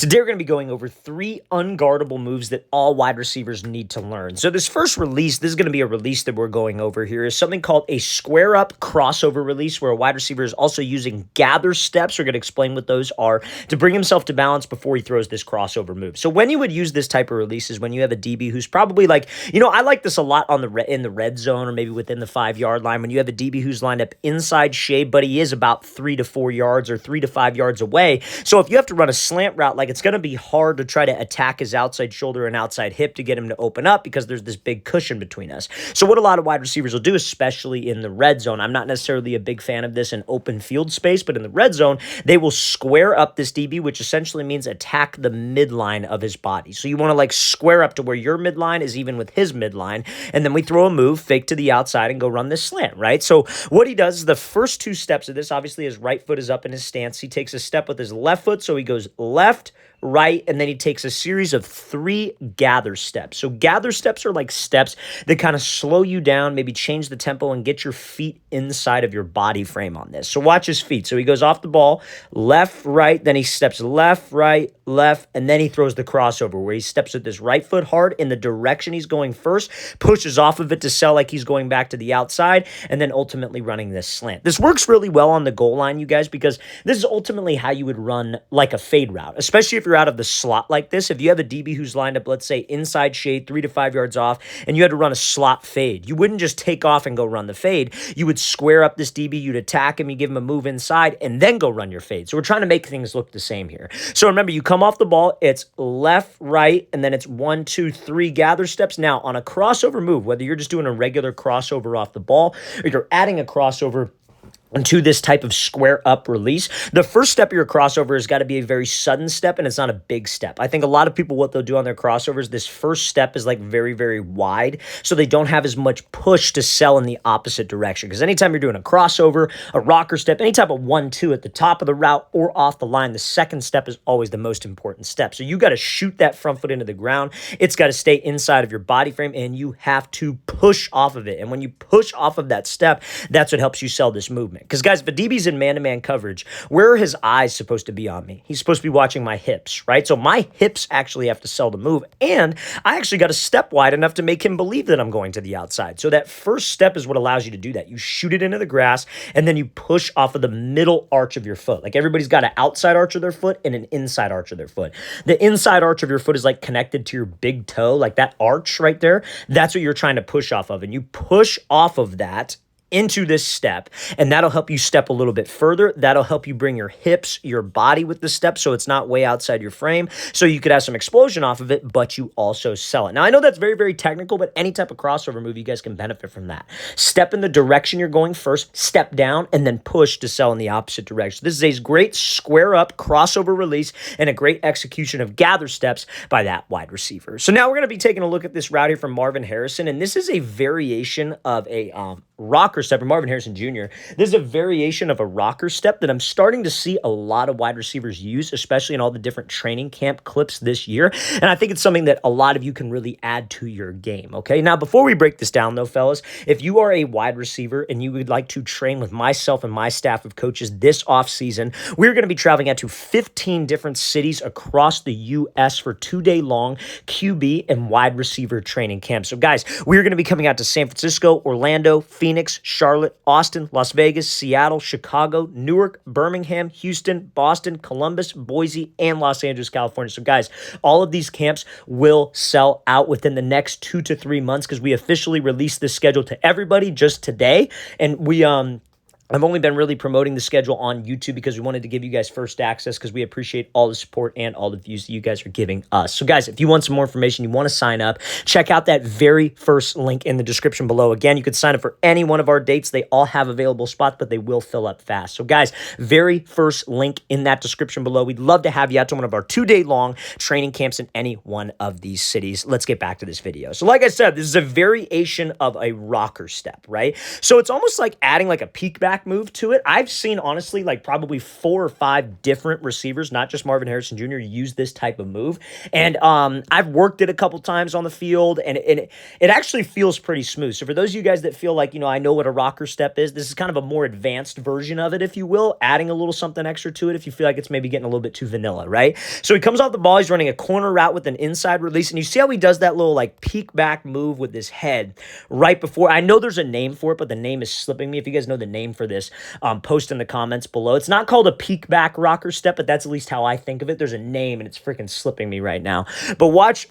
Today, we're going to be going over 3 unguardable moves that all wide receivers need to learn. So this first release, this is going to be a release that we're going over here, is something called a square up crossover release, where a wide receiver is also using gather steps. We're going to explain what those are to bring himself to balance before he throws this crossover move. So when you would use this type of release is when you have a DB who's probably like, I like this a lot on in the red zone or maybe within the 5-yard line, when you have a DB who's lined up inside shade, but he is about 3 to 4 yards or 3 to 5 yards away. So if you have to run a slant route, like, it's going to be hard to try to attack his outside shoulder and outside hip to get him to open up because there's this big cushion between us. So what a lot of wide receivers will do, especially in the red zone, I'm not necessarily a big fan of this in open field space, but in the red zone, they will square up this DB, which essentially means attack the midline of his body. So you want to like square up to where your midline is even with his midline, and then we throw a move, fake to the outside, and go run this slant, right? So what he does is the first 2 steps of this, obviously his right foot is up in his stance. He takes a step with his left foot, so he goes left, right, and then he takes a series of 3 gather steps. So gather steps are like steps that kind of slow you down, maybe change the tempo and get your feet inside of your body frame on this. So watch his feet. So he goes off the ball, left, right, then he steps left, right, left, and then he throws the crossover where he steps with his right foot hard in the direction he's going first, pushes off of it to sell like he's going back to the outside, and then ultimately running this slant. This works really well on the goal line, you guys, because this is ultimately how you would run like a fade route, especially if you're out of the slot like this. If you have a DB who's lined up, let's say inside shade, 3 to 5 yards off, and you had to run a slot fade, you wouldn't just take off and go run the fade. You would square up this DB, you'd attack him, you give him a move inside, and then go run your fade. So we're trying to make things look the same here. So remember, you come off the ball, it's left, right, and then it's 1, 2, 3 gather steps. Now, on a crossover move, whether you're just doing a regular crossover off the ball or you're adding a crossover into this type of square up release, the first step of your crossover has got to be a very sudden step, and it's not a big step. I think a lot of people, what they'll do on their crossovers, this first step is like very, very wide, so they don't have as much push to sell in the opposite direction. Because anytime you're doing a crossover, a rocker step, any type of 1-2 at the top of the route or off the line, the second step is always the most important step. So you got to shoot that front foot into the ground. It's got to stay inside of your body frame, and you have to push off of it. And when you push off of that step, that's what helps you sell this movement. Because, guys, if a DB's in man-to-man coverage, where are his eyes supposed to be on me? He's supposed to be watching my hips, right? So my hips actually have to sell the move, and I actually got to step wide enough to make him believe that I'm going to the outside. So that first step is what allows you to do that. You shoot it into the grass, and then you push off of the middle arch of your foot. Like, everybody's got an outside arch of their foot and an inside arch of their foot. The inside arch of your foot is like connected to your big toe, like that arch right there. That's what you're trying to push off of, and you push off of that into this step, and that'll help you step a little bit further. That'll help you bring your hips, your body with the step, so it's not way outside your frame, so you could have some explosion off of it, but you also sell it. Now, I know that's very, very technical, but any type of crossover move, you guys can benefit from that. Step in the direction you're going first, step down, and then push to sell in the opposite direction. This is a great square up crossover release and a great execution of gather steps by that wide receiver. So now we're going to be taking a look at this route here from Marvin Harrison, and this is a variation of a rocker step, or Marvin Harrison Jr. This is a variation of a rocker step that I'm starting to see a lot of wide receivers use, especially in all the different training camp clips this year. And I think it's something that a lot of you can really add to your game, okay? Now, before we break this down, though, fellas, if you are a wide receiver and you would like to train with myself and my staff of coaches this offseason, we're going to be traveling out to 15 different cities across the U.S. for 2-day-long QB and wide receiver training camps. So, guys, we're going to be coming out to San Francisco, Orlando, Phoenix, Charlotte, Austin, Las Vegas, Seattle, Chicago, Newark, Birmingham, Houston, Boston, Columbus, Boise, and Los Angeles, California. So, guys, all of these camps will sell out within the next 2 to 3 months because we officially released this schedule to everybody just today. And I've only been really promoting the schedule on YouTube because we wanted to give you guys first access because we appreciate all the support and all the views that you guys are giving us. So, guys, if you want some more information, you want to sign up, check out that very first link in the description below. Again, you could sign up for any one of our dates. They all have available spots, but they will fill up fast. So, guys, very first link in that description below. We'd love to have you out to one of our 2-day-long training camps in any one of these cities. Let's get back to this video. So, like I said, this is a variation of a rocker step, right? So it's almost like adding like a peek back back move to it. I've seen, honestly, like probably 4 or 5 different receivers, not just Marvin Harrison Jr., use this type of move. And I've worked it a couple times on the field, and it actually feels pretty smooth. So for those of you guys that feel like, I know what a rocker step is, this is kind of a more advanced version of it, if you will, adding a little something extra to it if you feel like it's maybe getting a little bit too vanilla, right? So he comes off the ball, he's running a corner route with an inside release, and you see how he does that little like peek back move with his head right before. I know there's a name for it, but the name is slipping me. If you guys know the name for this, post in the comments below. It's not called a peek back rocker step, but that's at least how I think of it. There's a name, and it's freaking slipping me right now. But watch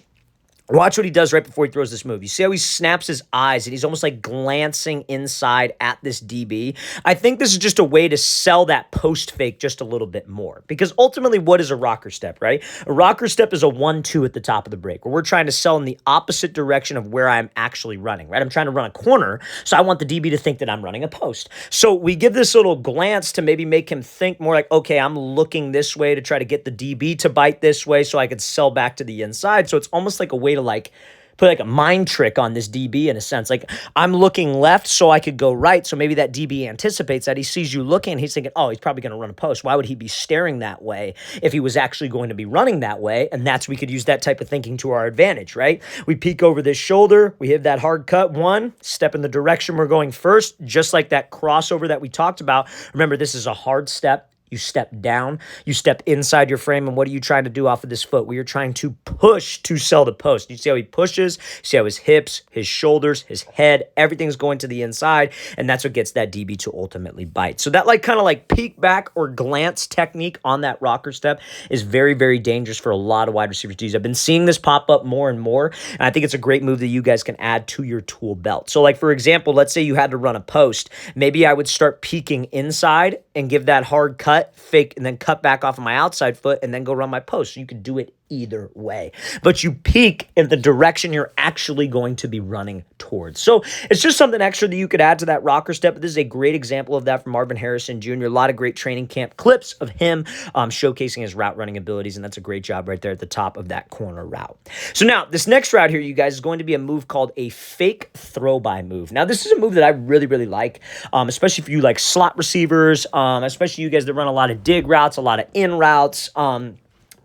what he does right before he throws this move. You see how he snaps his eyes and he's almost like glancing inside at this DB. I think this is just a way to sell that post fake just a little bit more, because ultimately, what is a rocker step, right? A rocker step is a 1-2 at the top of the break, where we're trying to sell in the opposite direction of where I'm actually running, right? I'm trying to run a corner, so I want the DB to think that I'm running a post. So we give this little glance to maybe make him think more like, okay, I'm looking this way to try to get the DB to bite this way so I could sell back to the inside. So it's almost like a way to like put like a mind trick on this DB in a sense. Like, I'm looking left so I could go right. So maybe that DB anticipates that. He sees you looking. He's thinking, oh, he's probably going to run a post. Why would he be staring that way if he was actually going to be running that way? And we could use that type of thinking to our advantage, right? We peek over this shoulder. We hit that hard cut one, step in the direction we're going first, just like that crossover that we talked about. Remember, this is a hard step. You step down, you step inside your frame, and what are you trying to do off of this foot? We are trying to push to sell the post. You see how he pushes, see how his hips, his shoulders, his head, everything's going to the inside, and that's what gets that DB to ultimately bite. So that kind of peek back or glance technique on that rocker step is very, very dangerous for a lot of wide receivers to use. I've been seeing this pop up more and more, and I think it's a great move that you guys can add to your tool belt. So like, for example, let's say you had to run a post. Maybe I would start peeking inside and give that hard cut, fake, and then cut back off of my outside foot and then go run my post. So you could do it either way, but you peek in the direction you're actually going to be running towards. So it's just something extra that you could add to that rocker step. This is a great example of that from Marvin Harrison Jr. A lot of great training camp clips of him showcasing his route running abilities, and that's a great job right there at the top of that corner route. So now this next route here, you guys, is going to be a move called a fake throw by move. Now this is a move that I really, really like, especially if you like slot receivers, especially you guys that run a lot of dig routes, a lot of in routes,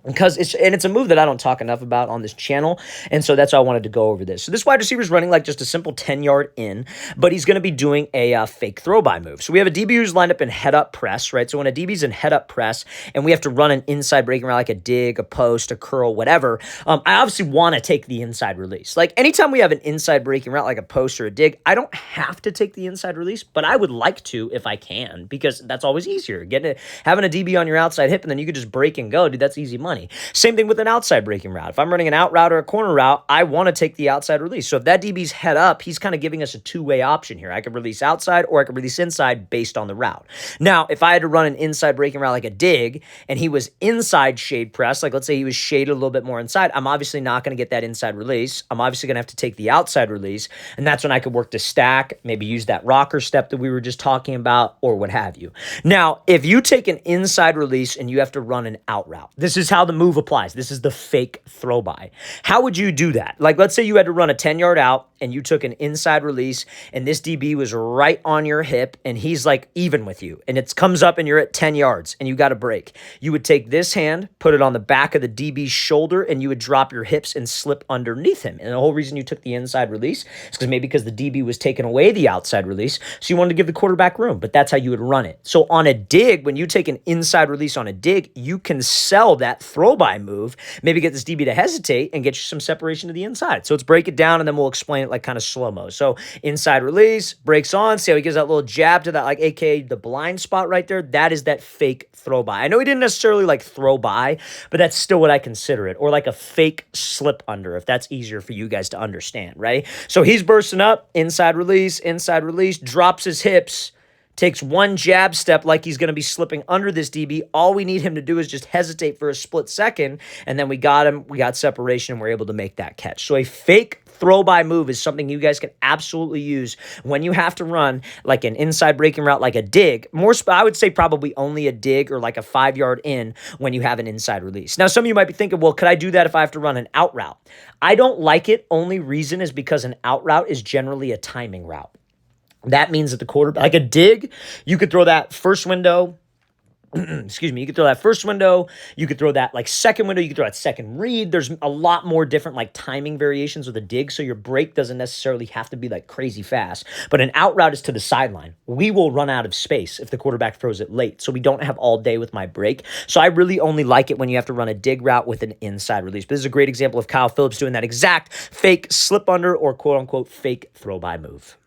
because it's a move that I don't talk enough about on this channel, and so that's why I wanted to go over this. So this wide receiver is running like just a simple 10-yard in, but he's going to be doing a fake throw-by move. So we have a DB who's lined up in head-up press, right? So when a DB's in head-up press, and we have to run an inside breaking route like a dig, a post, a curl, whatever, I obviously want to take the inside release. Like, anytime we have an inside breaking route like a post or a dig, I don't have to take the inside release, but I would like to if I can, because that's always easier. Having a DB on your outside hip, and then you could just break and go, dude, that's easy money. Same thing with an outside breaking route. If I'm running an out route or a corner route, I want to take the outside release. So if that DB's head up, he's kind of giving us a two-way option here. I could release outside or I could release inside based on the route. Now, if I had to run an inside breaking route like a dig and he was inside shade press, like let's say he was shaded a little bit more inside, I'm obviously not going to get that inside release. I'm obviously going to have to take the outside release, and that's when I could work to stack, maybe use that rocker step that we were just talking about, or what have you. Now, if you take an inside release and you have to run an out route, this is how the move applies. This is the fake throw by. How would you do that? Like, let's say you had to run a 10-yard out and you took an inside release and this DB was right on your hip and he's like even with you, and it comes up and you're at 10 yards and you got to break. You would take this hand, put it on the back of the DB's shoulder, and you would drop your hips and slip underneath him. And the whole reason you took the inside release is because the DB was taking away the outside release, so you wanted to give the quarterback room, but that's how you would run it. So on a dig, when you take an inside release on a dig, you can sell that throw by move, maybe get this DB to hesitate and get you some separation to the inside. So let's break it down and then we'll explain it like kind of slow-mo. So inside release, breaks on, see how he gives that little jab to that, like aka the blind spot right there? That is that fake throw by. I know he didn't necessarily like throw by, but that's still what I consider it. Or like a fake slip under, if that's easier for you guys to understand, right? So he's bursting up, inside release, drops his hips, takes one jab step like he's going to be slipping under this DB. All we need him to do is just hesitate for a split second, and then we got him, we got separation, and we're able to make that catch. So a fake throw-by move is something you guys can absolutely use when you have to run like an inside breaking route like a dig. I would say probably only a dig or like a 5-yard in when you have an inside release. Now, some of you might be thinking, well, could I do that if I have to run an out route? I don't like it. Only reason is because an out route is generally a timing route. That means that the quarterback, like a dig, you could throw that first window. Excuse me, you could throw that first window, you could throw that like second window, you could throw that second read. There's a lot more different like timing variations with a dig, so your break doesn't necessarily have to be like crazy fast. But an out route is to the sideline. We will run out of space if the quarterback throws it late, so we don't have all day with my break. So I really only like it when you have to run a dig route with an inside release. But this is a great example of Kyle Phillips doing that exact fake slip under or quote unquote fake throw by move.